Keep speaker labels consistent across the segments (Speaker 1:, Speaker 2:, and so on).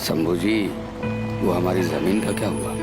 Speaker 1: शंभू जी, वो हमारी जमीन का क्या हुआ?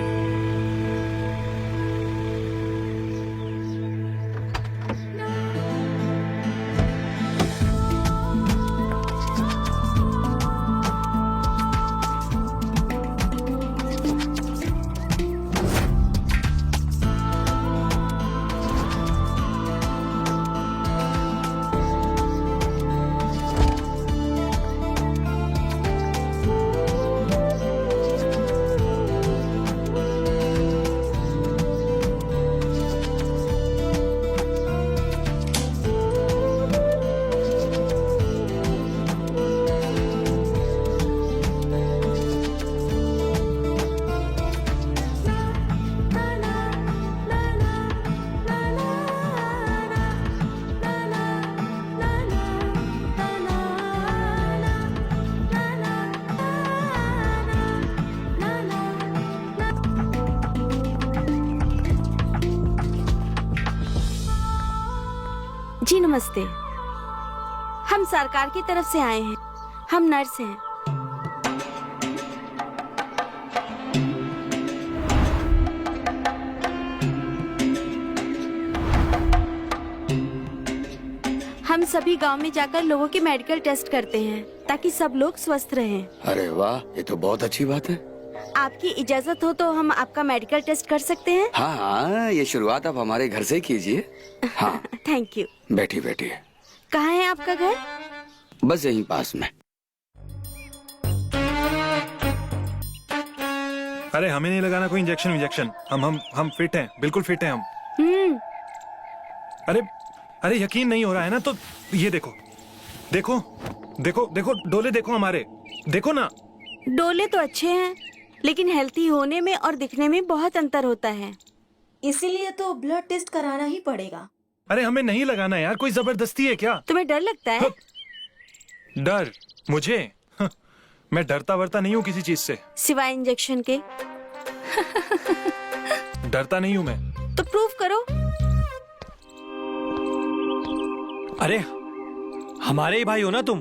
Speaker 2: जी नमस्ते। हम सरकार की तरफ से आए हैं। हम नर्स हैं। हम सभी गांव में जाकर लोगों के मेडिकल टेस्ट करते हैं ताकि सब लोग स्वस्थ रहें।
Speaker 1: अरे वाह, ये तो बहुत अच्छी बात है।
Speaker 2: आपकी इजाजत हो तो हम आपका मेडिकल टेस्ट कर सकते हैं?
Speaker 1: हाँ, ये शुरुआत आप हमारे घर से कीजिए। हाँ।
Speaker 2: Thank you.
Speaker 1: बैठिए बैठिए।
Speaker 2: कहाँ है आपका घर?
Speaker 1: बस यहीं पास में।
Speaker 3: अरे हमें नहीं लगाना कोई इंजेक्शन। हम फिट हैं, बिल्कुल फिट हैं हम। अरे यकीन नहीं हो रहा है ना, तो ये देखो देखो देखो देखो, डोले देखो हमारे, देखो ना।
Speaker 2: डोले तो अच्छे हैं, लेकिन हेल्थी होने में और दिखने में बहुत अंतर होता है।
Speaker 4: इसीलिए तो ब्लड टेस्ट कराना ही पड़ेगा।
Speaker 3: अरे हमें नहीं लगाना यार, कोई जबरदस्ती है क्या?
Speaker 2: तुम्हें डर लगता है?
Speaker 3: डर? मुझे? मैं डरता वरता नहीं हूँ किसी चीज से।
Speaker 2: सिवाय इंजेक्शन के।
Speaker 3: डरता नहीं हूँ मैं।
Speaker 2: तो प्रूव करो।
Speaker 5: अरे हमारे ही भाई हो ना तुम।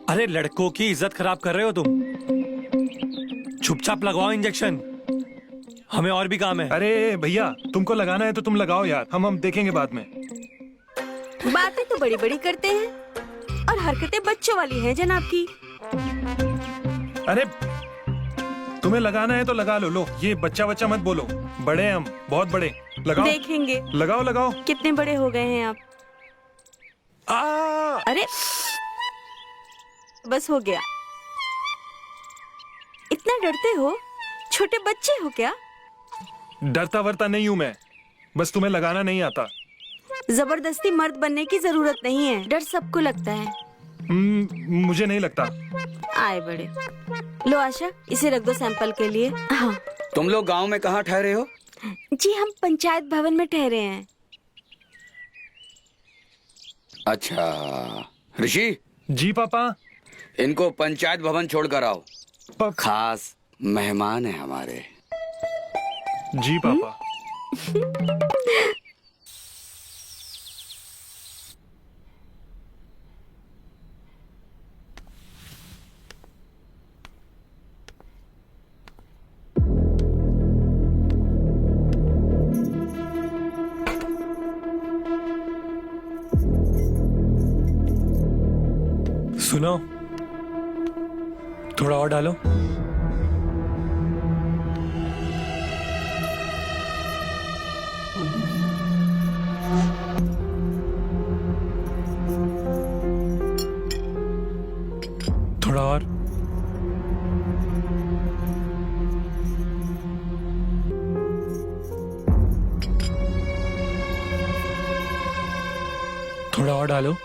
Speaker 5: अरे लड़कों की इज्जत खराब कर रहे हो तुम। चुपचाप लगवाओ इंजेक्शन, हमें और भी काम है।
Speaker 3: अरे भैया, तुमको लगाना है तो तुम लगाओ यार, हम देखेंगे बाद में।
Speaker 2: बातें तो बड़ी बड़ी करते हैं और हरकतें बच्चों वाली हैं जनाब की।
Speaker 3: अरे तुम्हें लगाना है तो लगा लो। लो, ये बच्चा मत बोलो, बड़े हैं हम, बहुत बड़े। लगाओ।
Speaker 2: देखेंगे।
Speaker 3: लगाओ।
Speaker 2: कितने बड़े हो गए हैं आप? अरे बस हो गया। इतना डरते हो? छोटे बच्चे हो क्या?
Speaker 3: डरता वरता नहीं हूँ मैं, बस तुम्हें लगाना नहीं आता।
Speaker 2: जबरदस्ती मर्द बनने की जरूरत नहीं है, डर सबको लगता है।
Speaker 3: मुझे नहीं लगता।
Speaker 2: आए बड़े। लो आशा, इसे रख दो सैंपल के लिए। हाँ।
Speaker 1: तुम लोग गांव में कहाँ ठहरे हो?
Speaker 2: जी हम पंचायत भवन में ठहरे हैं।
Speaker 1: अच्छा ऋषि।
Speaker 3: जी पापा।
Speaker 1: इनको पंचायत भवन छोड़कर आओ,
Speaker 3: खास
Speaker 1: मेहमान है हमारे।
Speaker 3: जी पापा।
Speaker 5: सुनो, थोड़ा और डालो। थोड़ा और। थोड़ा और डालो।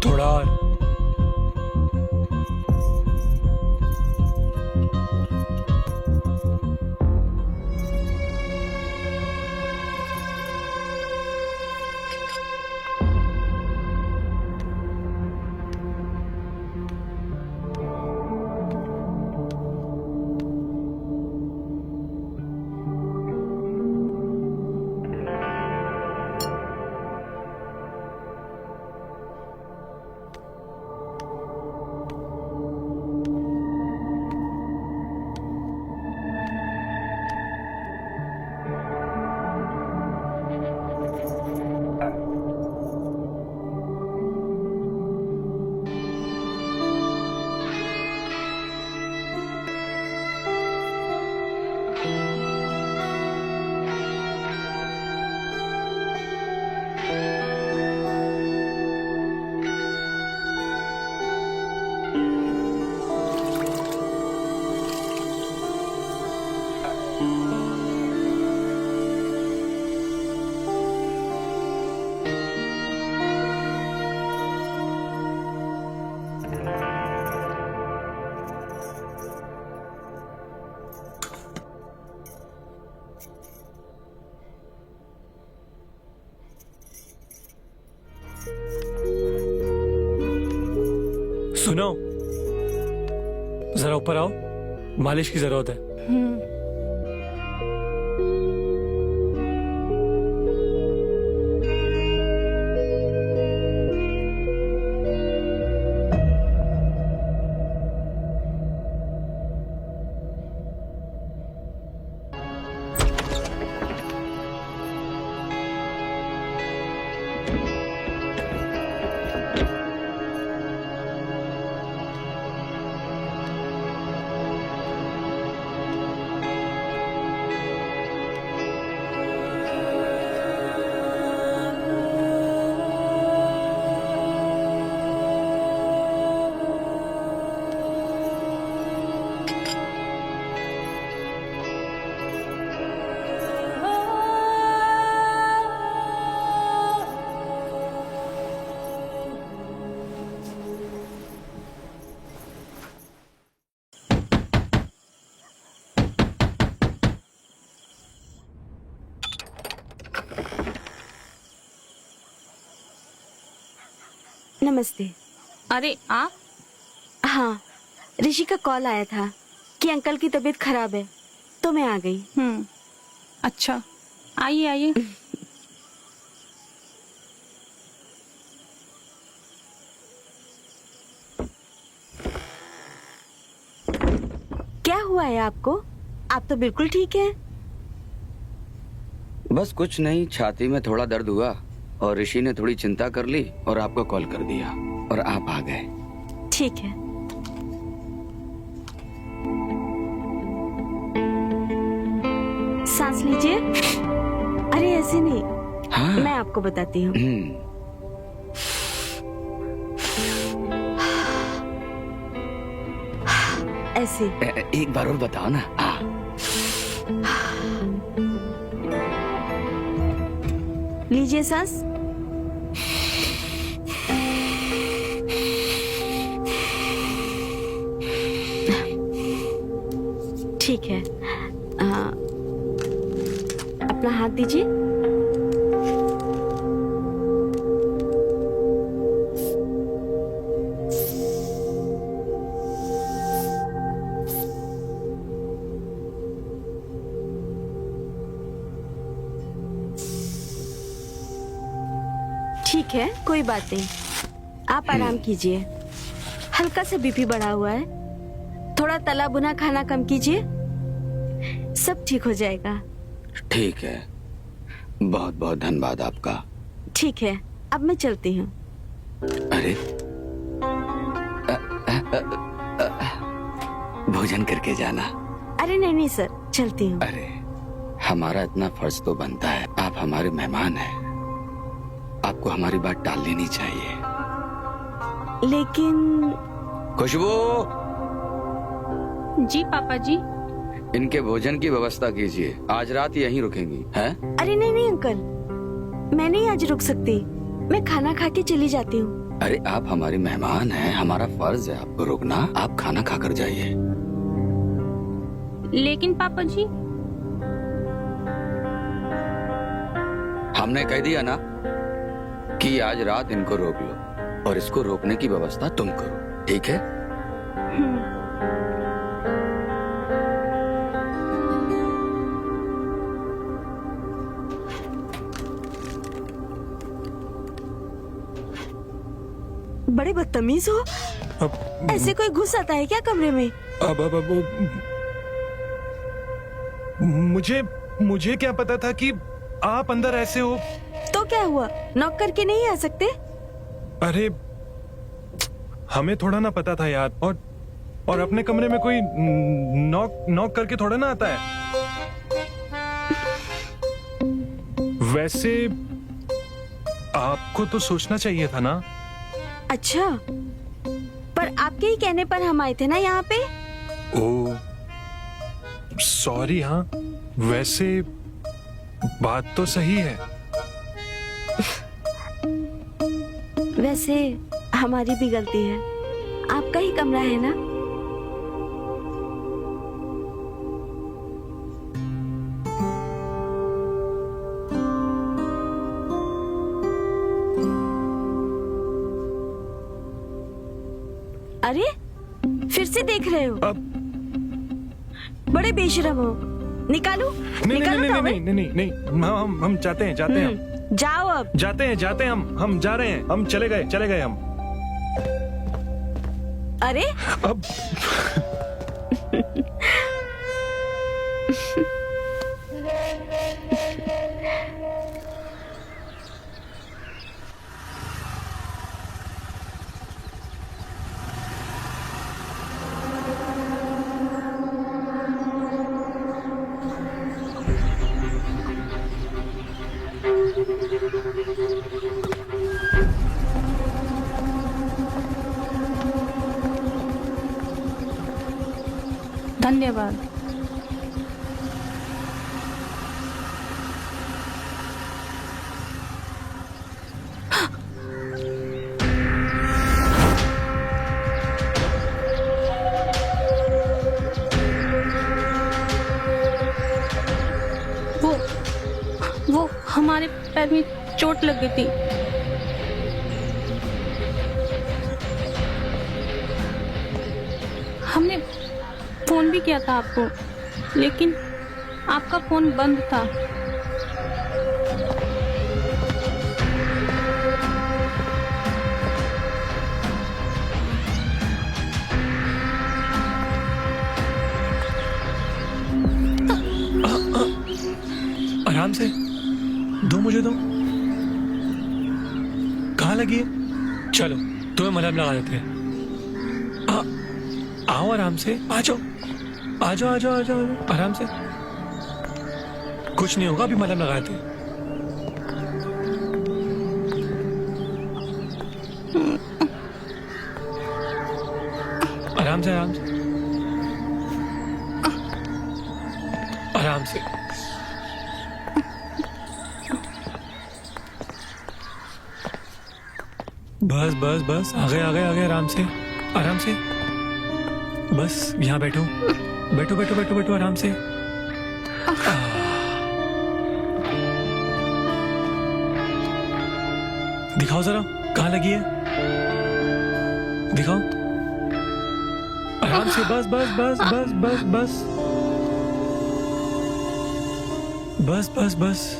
Speaker 5: थोड़ा और। सुनो, जरा ऊपर आओ, मालिश की जरूरत है।
Speaker 2: नमस्ते।
Speaker 6: अरे आप?
Speaker 2: हाँ, ऋषि का कॉल आया था कि अंकल की तबीयत खराब है, तो मैं आ गई।
Speaker 6: अच्छा, आइए आइए।
Speaker 2: क्या हुआ है आपको? आप तो बिल्कुल ठीक है।
Speaker 1: बस कुछ नहीं, छाती में थोड़ा दर्द हुआ और ऋषि ने थोड़ी चिंता कर ली और आपको कॉल कर दिया और आप आ गए।
Speaker 2: ठीक है। सांस लीजिए। अरे ऐसे नहीं,
Speaker 1: हाँ।
Speaker 2: मैं आपको बताती हूँ। ऐसे।
Speaker 1: एक बार और बताओ ना।
Speaker 2: लीजिए सांस। ठीक है। अपना हाथ दीजिए। ठीक है, कोई बात नहीं, आप आराम कीजिए। हल्का सा बीपी बढ़ा हुआ है, थोड़ा तला भुना खाना कम कीजिए, सब ठीक हो जाएगा।
Speaker 1: ठीक है, बहुत बहुत धन्यवाद आपका।
Speaker 2: ठीक है, अब मैं चलती हूँ।
Speaker 1: अरे भोजन करके जाना।
Speaker 2: अरे नहीं नहीं सर, चलती हूँ।
Speaker 1: अरे हमारा इतना फर्ज तो बनता है, आप हमारे मेहमान हैं, आपको हमारी बात टाल लेनी चाहिए।
Speaker 2: लेकिन
Speaker 1: खुशबू,
Speaker 6: जी पापा जी।
Speaker 1: इनके भोजन की व्यवस्था कीजिए, आज रात यहीं रुकेंगी हैं?
Speaker 2: अरे नहीं नहीं अंकल, मैं नहीं आज रुक सकती, मैं खाना खा के चली जाती हूँ।
Speaker 1: अरे आप हमारे मेहमान हैं, हमारा फर्ज है आपको रुकना, आप खाना खाकर जाइए।
Speaker 6: लेकिन पापा जी।
Speaker 1: हमने कह दिया ना कि आज रात इनको रोक लो और इसको रोकने की व्यवस्था तुम करो, ठीक है?
Speaker 2: बड़े बदतमीज हो।
Speaker 3: अब
Speaker 2: ऐसे कोई घुस आता है क्या कमरे में?
Speaker 3: मुझे क्या पता था कि आप अंदर ऐसे हो।
Speaker 2: तो क्या हुआ, नॉक करके नहीं आ सकते?
Speaker 3: अरे हमें थोड़ा ना पता था यार, और अपने कमरे में कोई नॉक करके थोड़ा ना आता है। वैसे आपको तो सोचना चाहिए था ना।
Speaker 2: अच्छा, पर आपके ही कहने पर हम आए थे ना यहाँ पे।
Speaker 3: ओ सॉरी। हाँ वैसे बात तो सही है।
Speaker 2: वैसे हमारी भी गलती है, आपका ही कमरा है ना। अरे फिर से देख रहे हो?
Speaker 3: अब
Speaker 2: बड़े बेशरम हो। निकालू
Speaker 3: नहीं नहीं
Speaker 2: निकालू
Speaker 3: नहीं
Speaker 2: टॉवल?
Speaker 3: नहीं नहीं नहीं नहीं, हम जाते हैं हम
Speaker 2: जाओ अब।
Speaker 3: जाते हैं हम जा रहे हैं, हम चले गए हम।
Speaker 2: अरे
Speaker 3: अब
Speaker 6: धन्यवाद। वो हमारे पैर में चोट लग गई थी। हमने फोन भी किया था आपको, लेकिन आपका फोन बंद था।
Speaker 5: आराम से दो, मुझे दो। कहाँ लगी है? चलो तुम्हें मलहम लगा देते हैं। आओ आराम से, आ जाओ आ जाओ आ जाओ आ जाओ आराम से। कुछ नहीं होगा, अभी मलहम लगाए थे। आराम से आराम से आराम से। बस बस बस, आगे आगे आगे, आराम से आराम से। बस यहाँ बैठो बैठो बैठो बैठो बैठो आराम से। दिखाओ जरा कहाँ लगी है, दिखाओ आराम से। बस बस बस बस बस बस बस बस बस,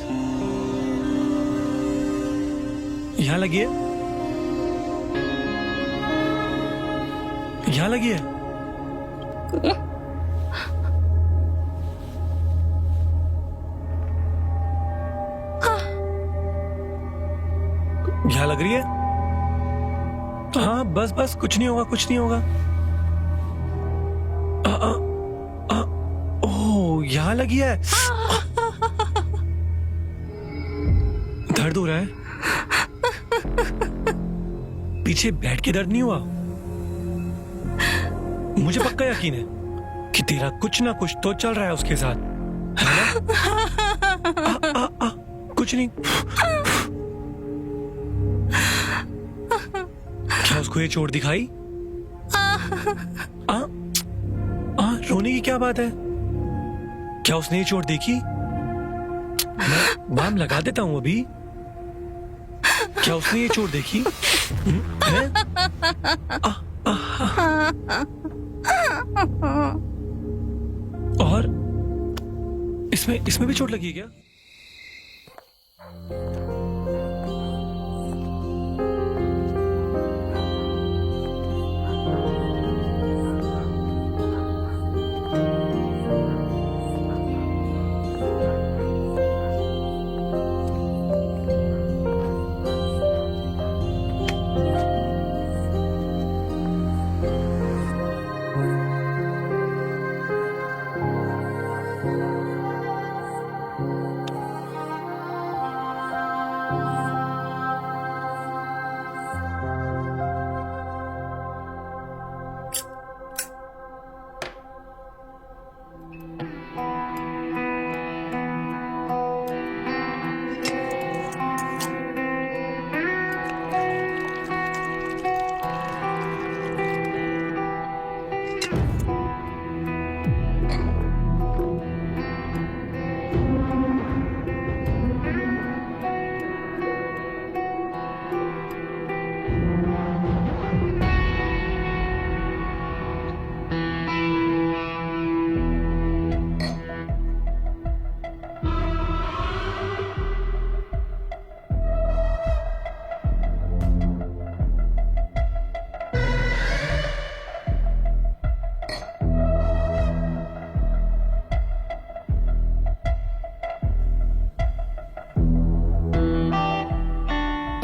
Speaker 5: यहाँ लगी है, यहाँ लगी है। यहाँ लग रही है। हाँ बस बस, कुछ नहीं होगा कुछ नहीं होगा। ओह यहाँ लगी है। दर्द हो रहा है? पीछे बैठ के दर्द नहीं हुआ? मुझे पक्का यकीन है कि तेरा कुछ ना कुछ तो चल रहा है उसके साथ, है ना? कुछ नहीं। क्या उसको ये चोट दिखाई? रोने की क्या बात है? क्या उसने ये चोट देखी? मैं बाम लगा देता हूं अभी। क्या उसने ये चोट देखी? है? और इसमें भी चोट लगी है क्या?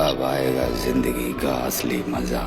Speaker 1: अब आएगा जिंदगी का असली मजा।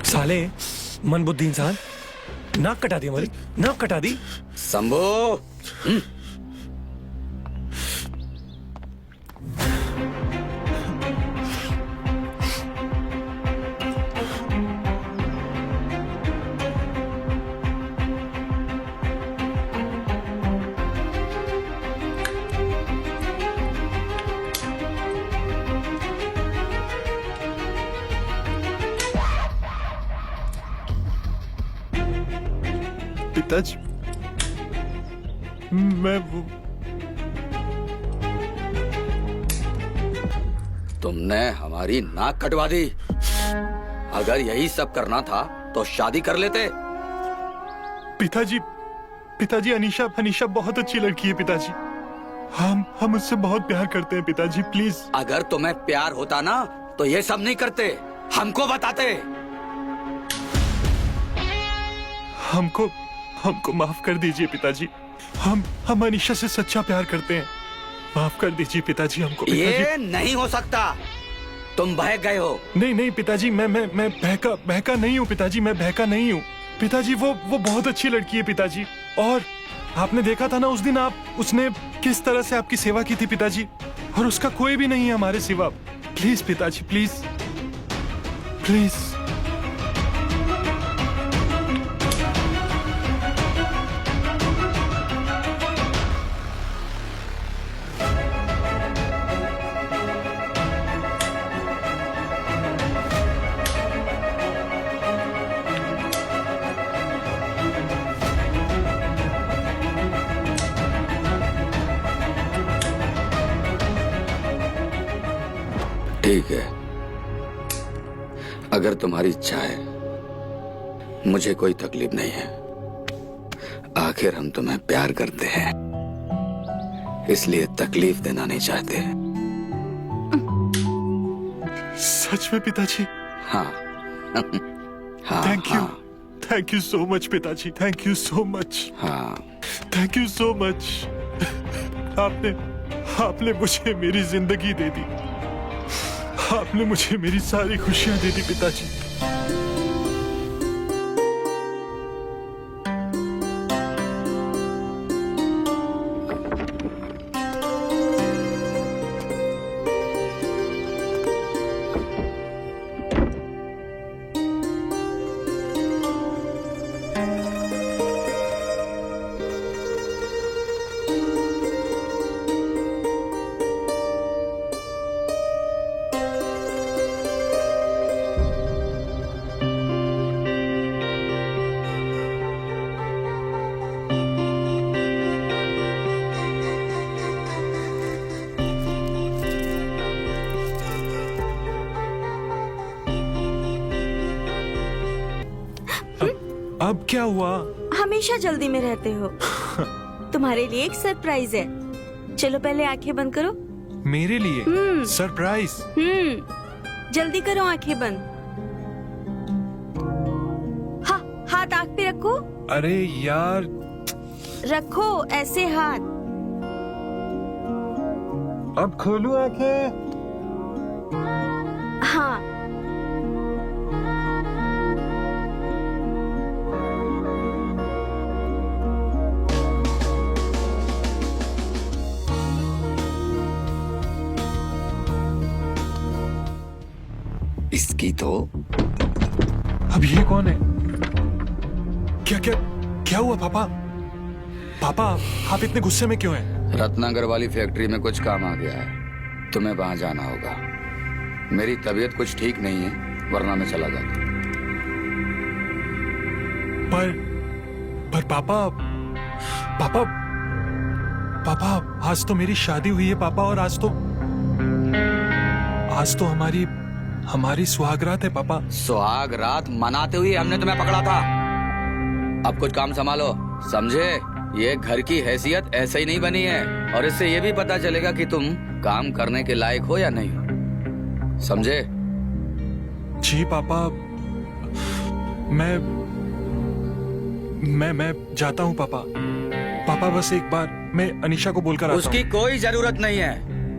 Speaker 5: साले मन बुद्धि इंसान, नाक कटा दी हमारी, नाक कटा दी।
Speaker 1: शंभू,
Speaker 3: पिताजी, मैं
Speaker 1: तुमने हमारी नाक कटवा दी। अगर यही सब करना था तो शादी कर लेते।
Speaker 3: पिताजी, पिताजी अनीशा बहुत अच्छी लड़की है पिताजी। हम उससे बहुत प्यार करते हैं पिताजी, प्लीज।
Speaker 1: अगर तुम्हें प्यार होता ना तो ये सब नहीं करते, हमको बताते।
Speaker 3: हमको माफ कर दीजिए पिताजी। हम अनीशा से सच्चा प्यार करते हैं। माफ कर दीजिए पिताजी हमको।
Speaker 1: ये नहीं हो सकता, तुम बहक गए हो।
Speaker 3: नहीं पिताजी, मैं बहका नहीं हूँ पिताजी, मैं बहका नहीं हूँ पिताजी। वो बहुत अच्छी लड़की है पिताजी। और आपने देखा था ना उस दिन, उसने किस तरह से आपकी सेवा की थी पिताजी। और उसका कोई भी नहीं है हमारे सिवा। प्लीज पिताजी, प्लीज प्लीज।
Speaker 1: ठीक है, अगर तुम्हारी इच्छा है, मुझे कोई तकलीफ नहीं है। आखिर हम तुम्हें प्यार करते हैं, इसलिए तकलीफ देना नहीं चाहते।
Speaker 3: सच में पिताजी?
Speaker 1: हाँ हाँ।
Speaker 3: थैंक यू सो मच पिताजी, थैंक यू सो मच।
Speaker 1: हाँ,
Speaker 3: थैंक यू सो मच। आपने मुझे मेरी जिंदगी दे दी। आपने मुझे मेरी सारी खुशियां दे दी पिताजी। अब क्या हुआ?
Speaker 2: हमेशा जल्दी में रहते हो। तुम्हारे लिए एक सरप्राइज है। चलो पहले आंखें बंद करो।
Speaker 3: मेरे लिए सरप्राइज?
Speaker 2: जल्दी करो आंखें बंद। हाँ, हाथ आंख पे रखो।
Speaker 3: अरे यार,
Speaker 2: रखो ऐसे हाथ।
Speaker 3: अब खोलू आंखें?
Speaker 2: हाँ,
Speaker 1: इसकी तो
Speaker 3: अब ये कौन है? क्या क्या क्या हुआ पापा? पापा, आप इतने गुस्से में क्यों हैं?
Speaker 1: रत्नागर वाली फैक्ट्री में कुछ काम आ गया है, तुम्हें वहां जाना होगा। मेरी तबीयत कुछ ठीक नहीं है, वरना मैं चला जाता।
Speaker 3: पर पापा, पापा, पापा, आज तो मेरी शादी हुई है पापा, और आज तो हमारी सुहागरात है पापा।
Speaker 1: सुहाग रात मनाते हुए हमने तुम्हें पकड़ा था। अब कुछ काम संभालो, समझे? ये घर की हैसियत ऐसे ही नहीं बनी है, और इससे ये भी पता चलेगा कि तुम काम करने के लायक हो या नहीं हो, समझे?
Speaker 3: जी पापा, मैं जाता हूँ पापा। पापा बस एक बार मैं अनीशा को बोलकर आता हूँ।
Speaker 1: उसकी कोई जरूरत नहीं है,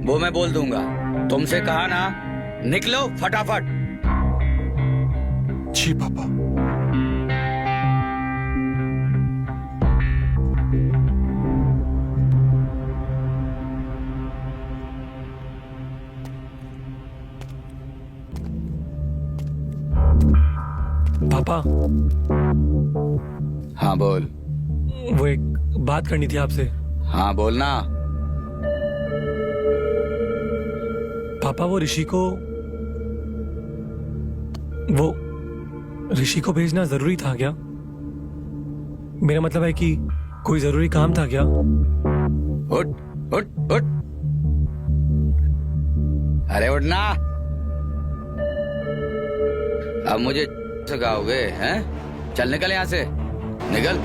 Speaker 1: वो मैं बोल दूंगा। तुमसे कहा ना, निकलो फटाफट।
Speaker 3: जी पापा।
Speaker 5: पापा,
Speaker 1: हाँ बोल।
Speaker 5: वो एक बात करनी थी आपसे।
Speaker 1: हाँ बोलना।
Speaker 5: पापा, वो ऋषि को भेजना जरूरी था क्या? मेरा मतलब है कि कोई जरूरी काम था क्या?
Speaker 1: उठ उठ उठ, अरे उठना। अब मुझे सिखाओगे हैं? चल निकल यहाँ से, निकल।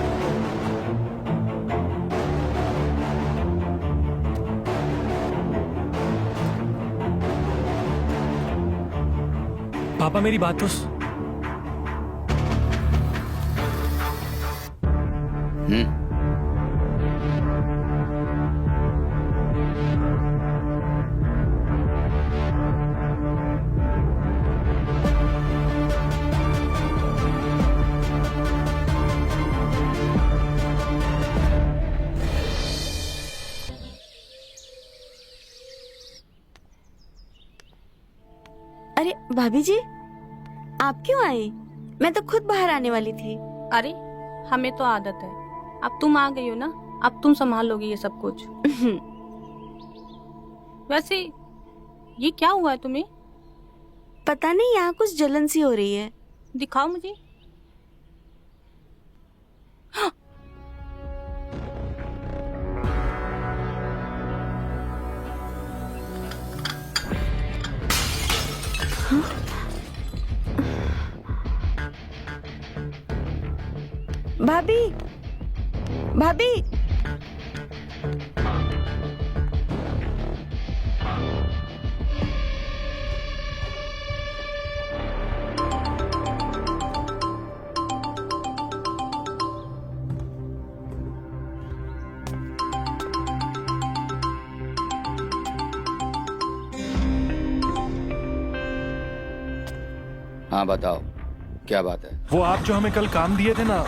Speaker 5: पापा, मेरी बात तो
Speaker 2: अरे भाभी जी, आप क्यों आए? मैं तो खुद बाहर आने वाली थी।
Speaker 6: अरे हमें तो आदत है, अब तुम आ गई हो ना, अब तुम संभाल लोगी ये सब कुछ। वैसे ये क्या हुआ है तुम्हें?
Speaker 2: पता नहीं, यहाँ कुछ जलन सी हो रही है।
Speaker 6: दिखाओ मुझे।
Speaker 2: भाभी, भाभी,
Speaker 1: हाँ बताओ, क्या बात है?
Speaker 3: वो आप जो हमें कल काम दिए थे ना,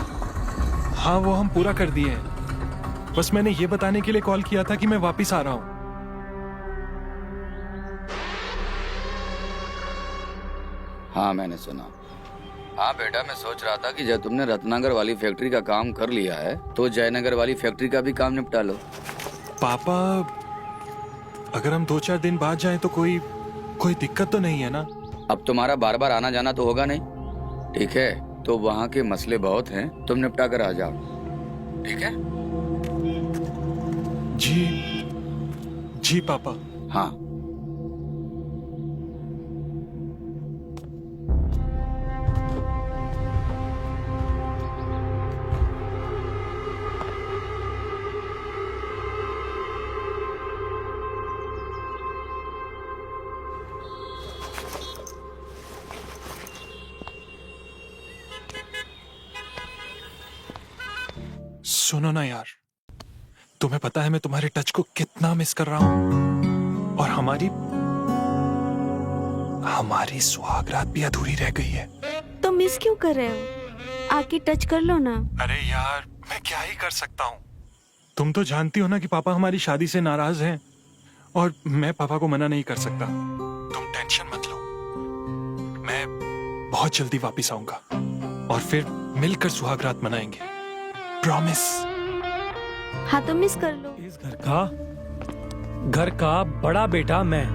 Speaker 3: हाँ वो हम पूरा कर दिए हैं। बस मैंने ये बताने के लिए कॉल किया था कि मैं वापस आ रहा हूँ।
Speaker 1: हाँ मैंने सुना। हाँ बेटा, मैं सोच रहा था कि जब तुमने रत्नागर वाली फैक्ट्री का काम कर लिया है तो जयनगर वाली फैक्ट्री का भी काम निपटा लो।
Speaker 3: पापा, अगर हम 2-4 दिन बाद जाएं तो कोई दिक्कत तो नहीं है ना?
Speaker 1: अब तुम्हारा बार बार आना जाना तो होगा नहीं, ठीक है? तो वहाँ के मसले बहुत हैं, तुम निपटा कर आ जाओ, ठीक है?
Speaker 3: जी पापा।
Speaker 1: हाँ।
Speaker 3: सुनो ना यार, तुम्हें पता है मैं तुम्हारे टच को कितना मिस कर रहा हूँ। और हमारी सुहागरात भी अधूरी रह गई है।
Speaker 2: तो मिस क्यों कर रहे हो? आके टच कर लो ना।
Speaker 3: अरे यार, मैं क्या ही कर सकता हूँ। तुम तो जानती हो ना कि पापा हमारी शादी से नाराज हैं, और मैं पापा को मना नहीं कर सकता। तुम टेंशन मत लो, मैं बहुत जल्दी वापस आऊंगा और फिर मिलकर सुहागरात मनाएंगे, प्रॉमिस।
Speaker 2: हाँ तो मिस कर लो।
Speaker 5: इस घर का बड़ा बेटा मैं,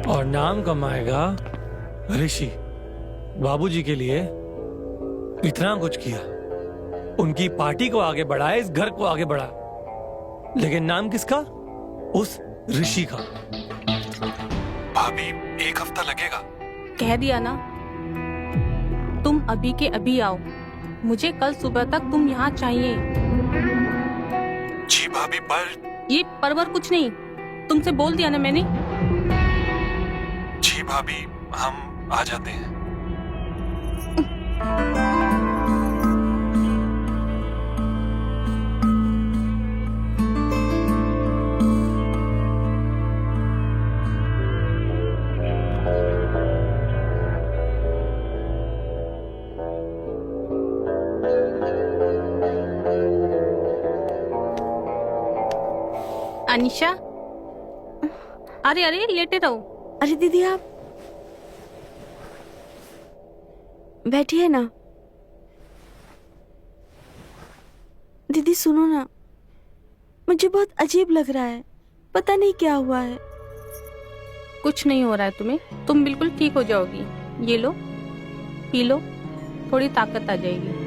Speaker 5: और नाम कमाएगा ऋषि। बाबूजी के लिए इतना कुछ किया, उनकी पार्टी को आगे बढ़ाया, इस घर को आगे बढ़ा, लेकिन नाम किसका? उस ऋषि का।
Speaker 3: भाभी, 1 हफ्ता लगेगा।
Speaker 6: कह दिया ना, तुम अभी के अभी आओ। मुझे कल सुबह तक तुम यहाँ चाहिए।
Speaker 3: जी भाभी, पर
Speaker 6: ये परवर कुछ नहीं, तुमसे बोल दिया ना मैंने।
Speaker 3: जी भाभी, हम आ जाते हैं।
Speaker 6: अनिशा, अरे अरे लेटे रहो।
Speaker 2: अरे दीदी, आप बैठिए ना। दीदी सुनो ना, मुझे बहुत अजीब लग रहा है, पता नहीं क्या हुआ है।
Speaker 6: कुछ नहीं हो रहा है तुम्हें, तुम बिल्कुल ठीक हो जाओगी। ये लो, पी लो, थोड़ी ताकत आ जाएगी।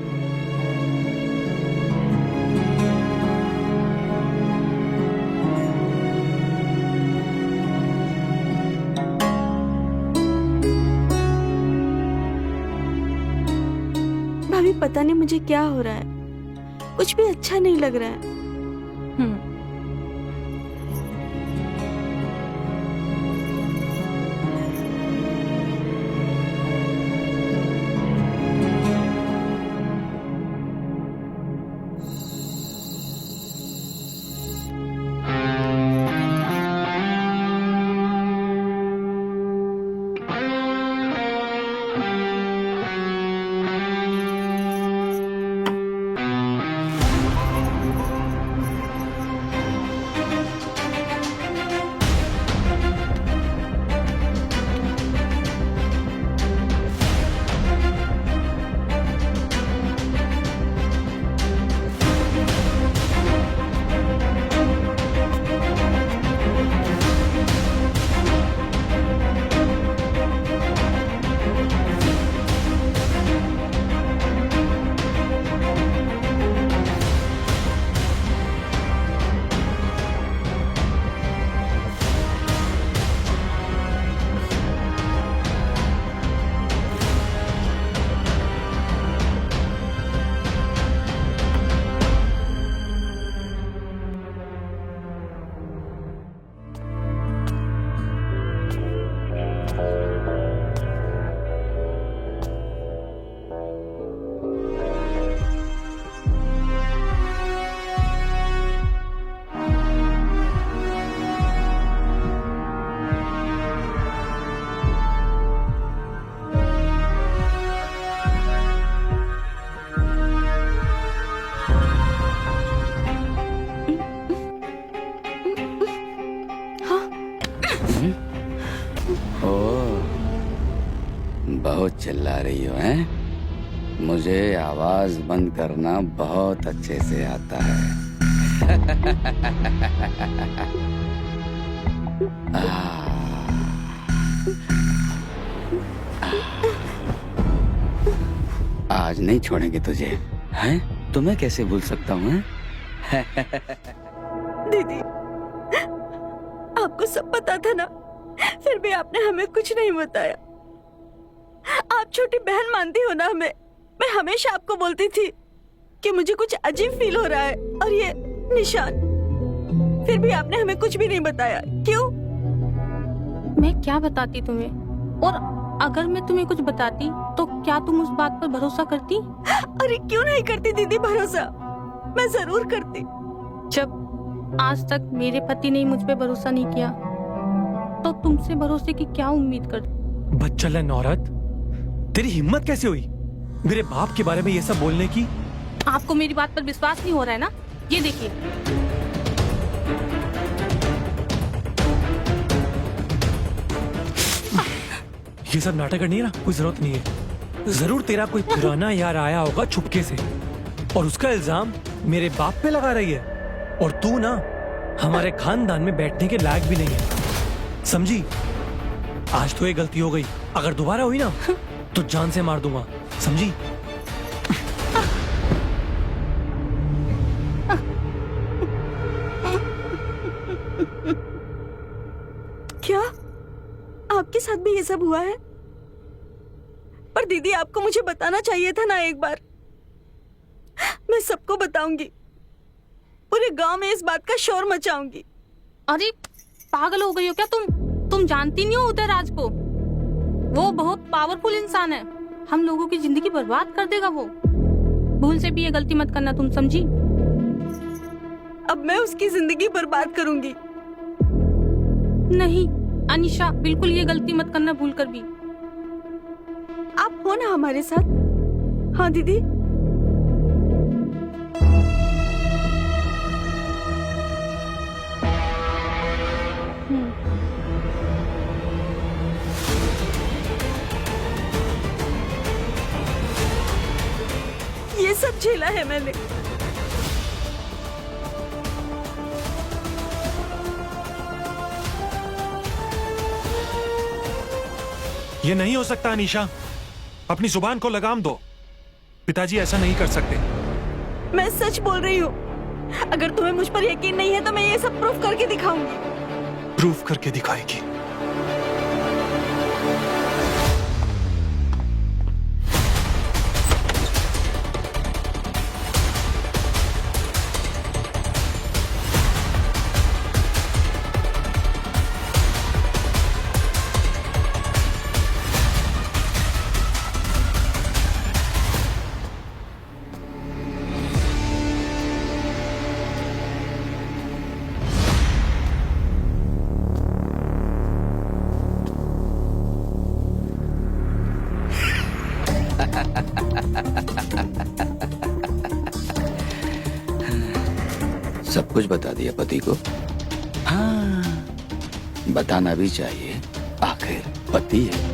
Speaker 2: भाभी पता नहीं मुझे क्या हो रहा है, कुछ भी अच्छा नहीं लग रहा है।
Speaker 1: बहुत चिल्ला रही हो, हैं? मुझे आवाज बंद करना बहुत अच्छे से आता है। आज नहीं छोड़ेंगे तुझे, हैं? तुम्हें कैसे भूल सकता हूँ?
Speaker 2: दीदी, आपको सब पता था ना, फिर भी आपने हमें कुछ नहीं बताया। आप छोटी बहन मानती हो ना हमें। मैं हमेशा आपको बोलती थी कि मुझे कुछ अजीब फील हो रहा है, और ये निशान, फिर भी आपने हमें कुछ भी नहीं बताया। क्यों?
Speaker 6: मैं क्या बताती तुम्हें, और अगर मैं तुम्हें कुछ बताती तो क्या तुम उस बात पर भरोसा करती?
Speaker 2: अरे क्यों नहीं करती दीदी भरोसा? मैं जरूर करती।
Speaker 6: जब आज तक मेरे पति ने मुझ पे भरोसा नहीं किया तो तुमसे भरोसे की क्या उम्मीद करती।
Speaker 5: बच्चलन औरत, तेरी हिम्मत कैसे हुई मेरे बाप के बारे में ये सब बोलने की?
Speaker 6: आपको मेरी बात पर विश्वास नहीं हो रहा है ना? ये देखिए,
Speaker 5: ये सब नाटक करनी है ना, कोई जरूरत नहीं है। जरूर तेरा कोई पुराना यार आया होगा छुपके से और उसका इल्जाम मेरे बाप पे लगा रही है। और तू ना हमारे खानदान में बैठने के लायक भी नहीं है, समझी? आज तो ये गलती हो गई, अगर दोबारा हुई ना तो जान से मार दूंगा, समझी?
Speaker 2: क्या आपके साथ भी ये सब हुआ है? पर दीदी, आपको मुझे बताना चाहिए था ना एक बार। मैं सबको बताऊंगी, पूरे गांव में इस बात का शोर मचाऊंगी।
Speaker 6: अरे पागल हो गई हो क्या तुम जानती नहीं हो उदयराज को? वो बहुत पावरफुल इंसान है, हम लोगों की जिंदगी बर्बाद कर देगा वो। भूल से भी ये गलती मत करना, तुम समझी?
Speaker 2: अब मैं उसकी जिंदगी बर्बाद करूंगी।
Speaker 6: नहीं अनिशा, बिल्कुल ये गलती मत करना भूल कर भी।
Speaker 2: आप हो ना हमारे साथ? हाँ दीदी। ये सब झेला है मैंने।
Speaker 3: ये नहीं हो सकता अनीशा, अपनी जुबान को लगाम दो। पिताजी ऐसा नहीं कर सकते।
Speaker 2: मैं सच बोल रही हूँ। अगर तुम्हें मुझ पर यकीन नहीं है तो मैं ये सब प्रूफ करके दिखाऊंगी।
Speaker 3: प्रूफ करके दिखाएगी?
Speaker 1: सब कुछ बता दिया पति को? हाँ, बताना भी चाहिए, आखिर पति है।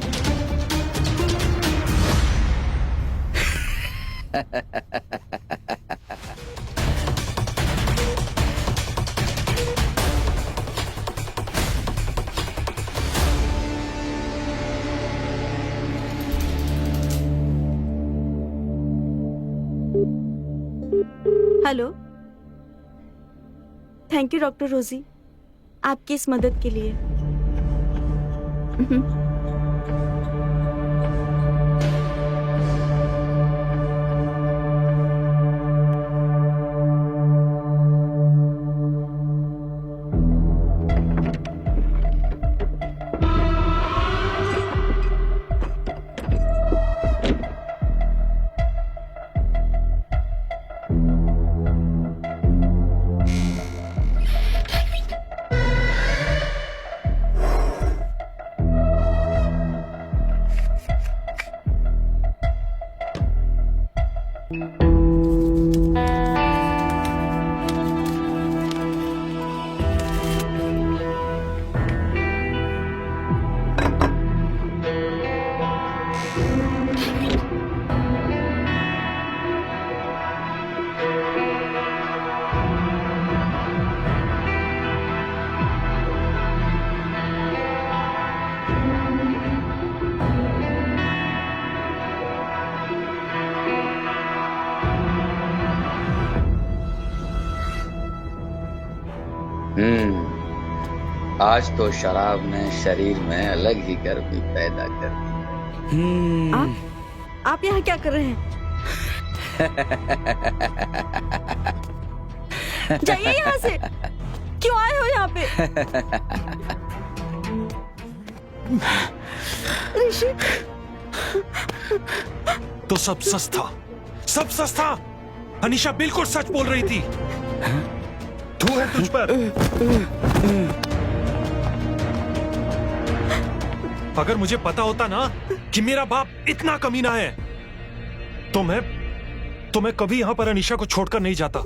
Speaker 2: हेलो, थैंक यू डॉक्टर रोजी, आपकी इस मदद के लिए।
Speaker 1: आज तो शराब ने शरीर में अलग ही गर्मी पैदा कर दी।
Speaker 2: आप यहाँ क्या कर रहे हैं? जाइए यहाँ से। क्यों आए हो यहाँ पे? ऋषि,
Speaker 3: तो सब सच था, सब सच था। अनिशा बिल्कुल सच बोल रही थी। धू है तुझ पर। अगर मुझे पता होता ना कि मेरा बाप इतना कमीना है तो मैं कभी यहां पर अनिशा को छोड़कर नहीं जाता।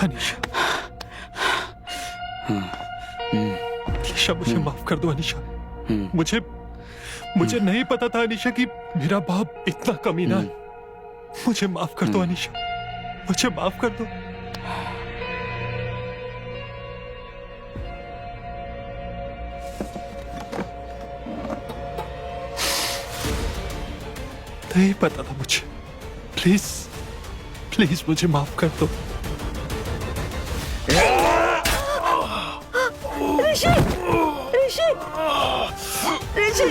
Speaker 3: अनिशा, अनिशा मुझे माफ कर दो अनिशा। मुझे नहीं पता था अनिशा कि मेरा बाप इतना कमीना है। मुझे माफ कर दो अनिशा, मुझे माफ कर दो। नहीं पता था मुझे। प्लीज प्लीज मुझे माफ कर दो।
Speaker 2: ऋषि ऋषि ऋषि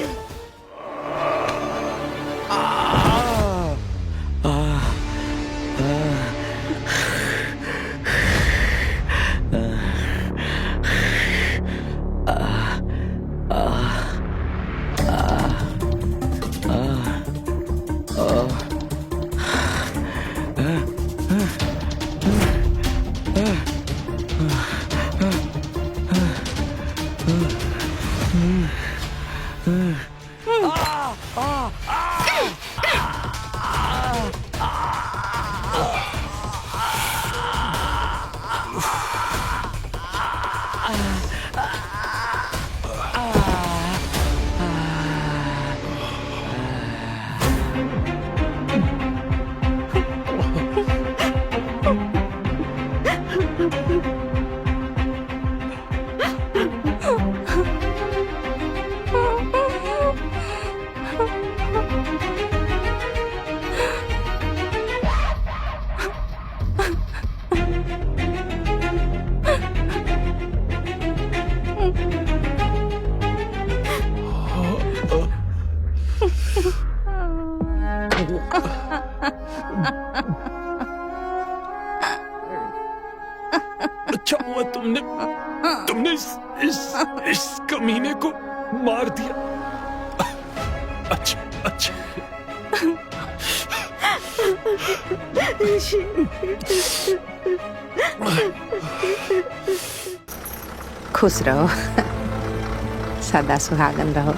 Speaker 3: अच्छा हुआ तुमने इस कमीने को मार दिया। अच्छा
Speaker 7: खुश रहो, सदा सुहागन रहो।